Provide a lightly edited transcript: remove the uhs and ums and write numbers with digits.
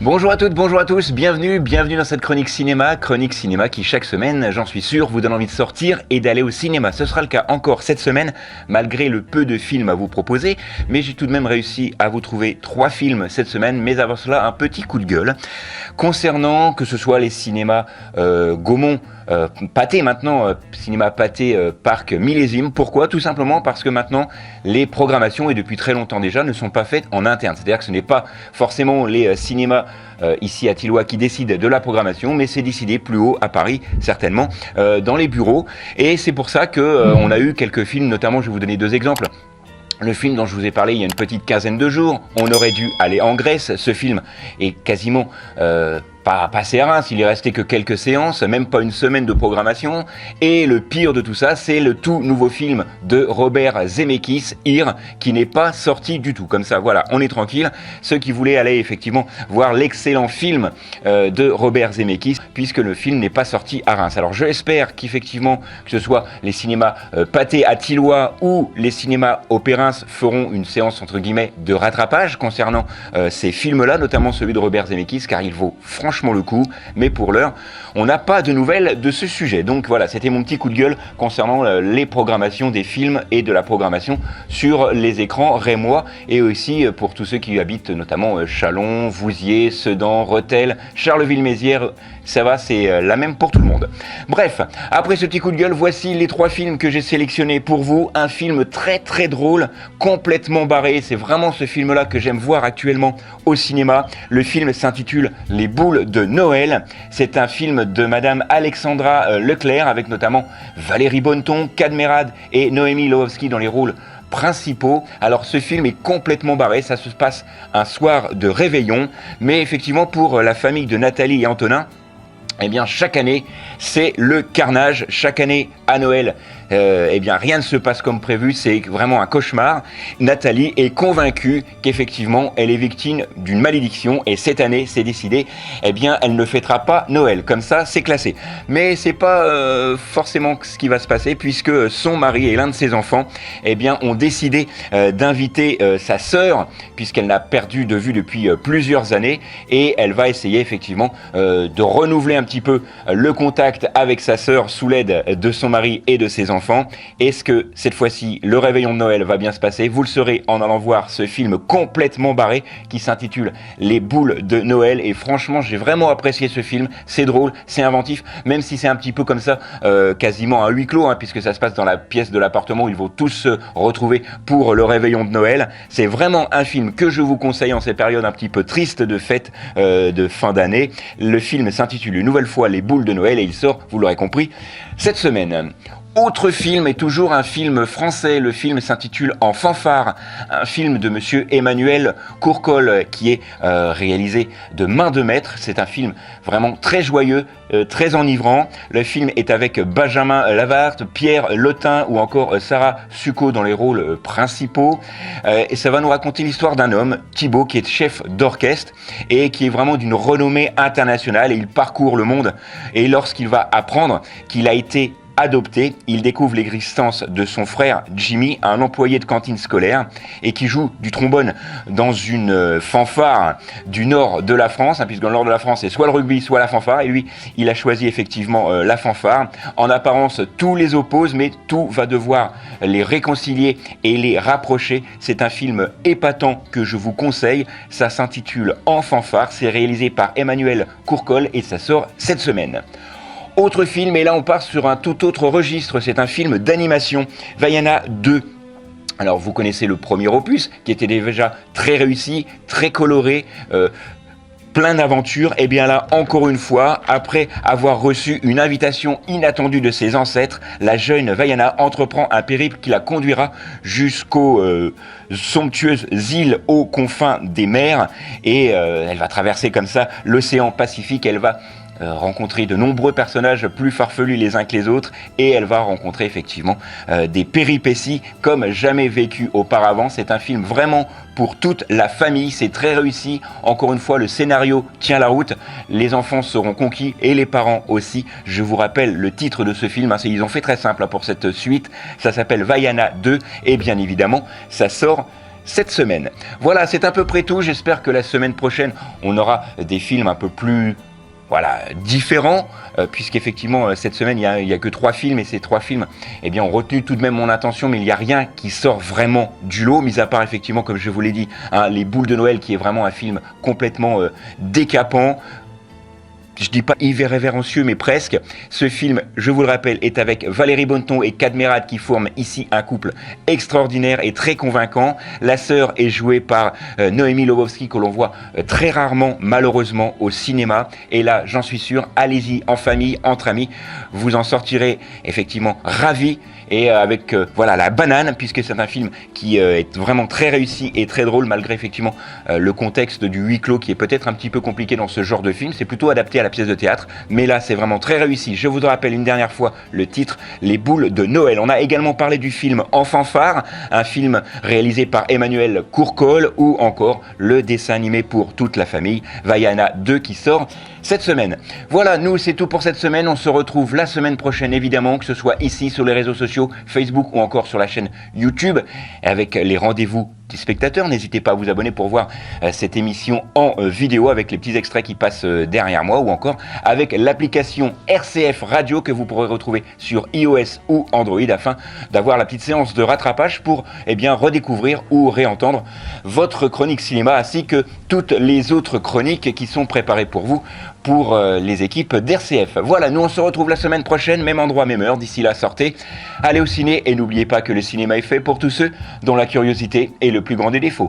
Bonjour à toutes, bonjour à tous, bienvenue dans cette chronique cinéma qui chaque semaine, j'en suis sûr, vous donne envie de sortir et d'aller au cinéma. Ce sera le cas encore cette semaine, malgré le peu de films à vous proposer, mais j'ai tout de même réussi à vous trouver 3 films cette semaine, mais avant cela, un petit coup de gueule concernant que ce soit les cinémas Gaumont, Pathé maintenant, cinéma Pathé, Parc Millésime. Pourquoi ? Tout simplement parce que maintenant, les programmations, et depuis très longtemps déjà, ne sont pas faites en interne. C'est-à-dire que ce n'est pas forcément les cinémas ici à Thillois qui décident de la programmation, mais c'est décidé plus haut à Paris, certainement, dans les bureaux. Et c'est pour ça que on a eu quelques films, notamment, je vais vous donner 2 exemples. Le film dont je vous ai parlé il y a une petite quinzaine de jours, on aurait dû aller en Grèce. Ce film est quasiment pas passé à Reims, il est resté que quelques séances, même pas une semaine de programmation. Et le pire de tout ça, c'est le tout nouveau film de Robert Zemeckis, Here, qui n'est pas sorti du tout. Comme ça, voilà, on est tranquille. Ceux qui voulaient aller effectivement voir l'excellent film de Robert Zemeckis, puisque le film n'est pas sorti à Reims. Alors j'espère qu'effectivement, que ce soit les cinémas Pathé à Thillois ou les cinémas Opérins feront une séance entre guillemets de rattrapage concernant ces films-là, notamment celui de Robert Zemeckis, car il vaut franchement le coup, mais pour l'heure, on n'a pas de nouvelles de ce sujet. Donc voilà, c'était mon petit coup de gueule concernant les programmations des films et de la programmation sur les écrans rémois, et aussi pour tous ceux qui habitent notamment Châlons, Vouziers, Sedan, Rethel, Charleville-Mézières. Ça va, c'est la même pour tout le monde. Bref, après ce petit coup de gueule, voici les 3 films que j'ai sélectionnés pour vous. Un film très très drôle, complètement barré. C'est vraiment ce film-là que j'aime voir actuellement au cinéma. Le film s'intitule Les Boules de Noël. C'est un film de Madame Alexandra Leclerc, avec notamment Valérie Bonneton, Cadmerade et Noémie Lvovsky dans les rôles principaux. Alors ce film est complètement barré, ça se passe un soir de réveillon, mais effectivement pour la famille de Nathalie et Antonin, eh bien chaque année c'est le carnage. Chaque année à Noël, eh bien rien ne se passe comme prévu, c'est vraiment un cauchemar. Nathalie est convaincue qu'effectivement elle est victime d'une malédiction, et cette année c'est décidé, eh bien elle ne fêtera pas Noël. Comme ça c'est classé. Mais c'est pas forcément ce qui va se passer, puisque son mari et l'un de ses enfants, eh bien ont décidé d'inviter sa sœur, puisqu'elle l'a perdu de vue depuis plusieurs années, et elle va essayer effectivement de renouveler un petit peu le contact avec sa sœur sous l'aide de son mari et de ses enfants. Est-ce que cette fois-ci le réveillon de Noël va bien se passer ? Vous le saurez en allant voir ce film complètement barré qui s'intitule Les Boules de Noël, et franchement j'ai vraiment apprécié ce film. C'est drôle, c'est inventif, même si c'est un petit peu comme ça, quasiment à huis clos, puisque ça se passe dans la pièce de l'appartement où ils vont tous se retrouver pour le réveillon de Noël. C'est vraiment un film que je vous conseille en ces périodes un petit peu tristes de fête de fin d'année. Le film s'intitule une nouvelle fois Les Boules de Noël, et il sort, vous l'aurez compris, cette semaine. Autre film, et toujours un film français, le film s'intitule En fanfare, un film de monsieur Emmanuel Courcol qui est réalisé de main de maître. C'est un film vraiment très joyeux, très enivrant. Le film est avec Benjamin Lavarte, Pierre Lotin ou encore Sarah Succo dans les rôles principaux. Et ça va nous raconter l'histoire d'un homme, Thibaut, qui est chef d'orchestre et qui est vraiment d'une renommée internationale, et il parcourt le monde. Et lorsqu'il va apprendre qu'il a été adopté, il découvre l'existence de son frère Jimmy, un employé de cantine scolaire, et qui joue du trombone dans une fanfare du nord de la France, puisque dans le nord de la France c'est soit le rugby soit la fanfare, et lui il a choisi effectivement la fanfare. En apparence tout les oppose, mais tout va devoir les réconcilier et les rapprocher. C'est un film épatant que je vous conseille, ça s'intitule En fanfare, c'est réalisé par Emmanuel Courcol et ça sort cette semaine. Autre film, et là on part sur un tout autre registre, c'est un film d'animation, Vaiana 2. Alors vous connaissez le premier opus, qui était déjà très réussi, très coloré, plein d'aventures. Et bien là, encore une fois, après avoir reçu une invitation inattendue de ses ancêtres, la jeune Vaiana entreprend un périple qui la conduira jusqu'aux somptueuses îles aux confins des mers, et elle va traverser comme ça l'océan Pacifique. Elle va rencontrer de nombreux personnages plus farfelus les uns que les autres, et elle va rencontrer effectivement des péripéties comme jamais vécues auparavant. C'est un film vraiment pour toute la famille, c'est très réussi. Encore une fois, le scénario tient la route, les enfants seront conquis et les parents aussi. Je vous rappelle le titre de ce film, ils ont fait très simple pour cette suite, ça s'appelle Vaiana 2, et bien évidemment ça sort cette semaine. Voilà, c'est à peu près tout. J'espère que la semaine prochaine, on aura des films un peu plus différents, puisqu'effectivement cette semaine il y a que 3 films, et ces 3 films ont retenu tout de même mon attention, mais il n'y a rien qui sort vraiment du lot, mis à part effectivement, comme je vous l'ai dit, Les Boules de Noël, qui est vraiment un film complètement décapant. Je dis pas irrévérencieux, mais presque. Ce film, je vous le rappelle, est avec Valérie Bonneton et Cadmerade, qui forment ici un couple extraordinaire et très convaincant. La sœur est jouée par Noémie Lvovsky, que l'on voit très rarement, malheureusement, au cinéma. Et là, j'en suis sûr, allez-y en famille, entre amis, vous en sortirez effectivement ravis. Et avec la banane, puisque c'est un film qui est vraiment très réussi et très drôle, malgré effectivement le contexte du huis clos qui est peut-être un petit peu compliqué dans ce genre de film. C'est plutôt adapté à la pièce de théâtre, mais là c'est vraiment très réussi. Je vous rappelle une dernière fois le titre, Les Boules de Noël. On a également parlé du film En fanfare, un film réalisé par Emmanuel Courcol, ou encore le dessin animé pour toute la famille, Vaiana 2, qui sort cette semaine. Voilà, nous c'est tout pour cette semaine. On se retrouve la semaine prochaine, évidemment, que ce soit ici sur les réseaux sociaux, Facebook, ou encore sur la chaîne YouTube, avec les rendez-vous des spectateurs. N'hésitez pas à vous abonner pour voir cette émission en vidéo, avec les petits extraits qui passent derrière moi, ou encore avec l'application RCF Radio, que vous pourrez retrouver sur iOS ou Android, afin d'avoir la petite séance de rattrapage pour redécouvrir ou réentendre votre chronique cinéma, ainsi que toutes les autres chroniques qui sont préparées pour vous, pour les équipes d'RCF. Voilà, nous on se retrouve la semaine prochaine, même endroit, même heure. D'ici là, sortez, allez au ciné, et n'oubliez pas que le cinéma est fait pour tous ceux dont la curiosité est le plus grand des défauts.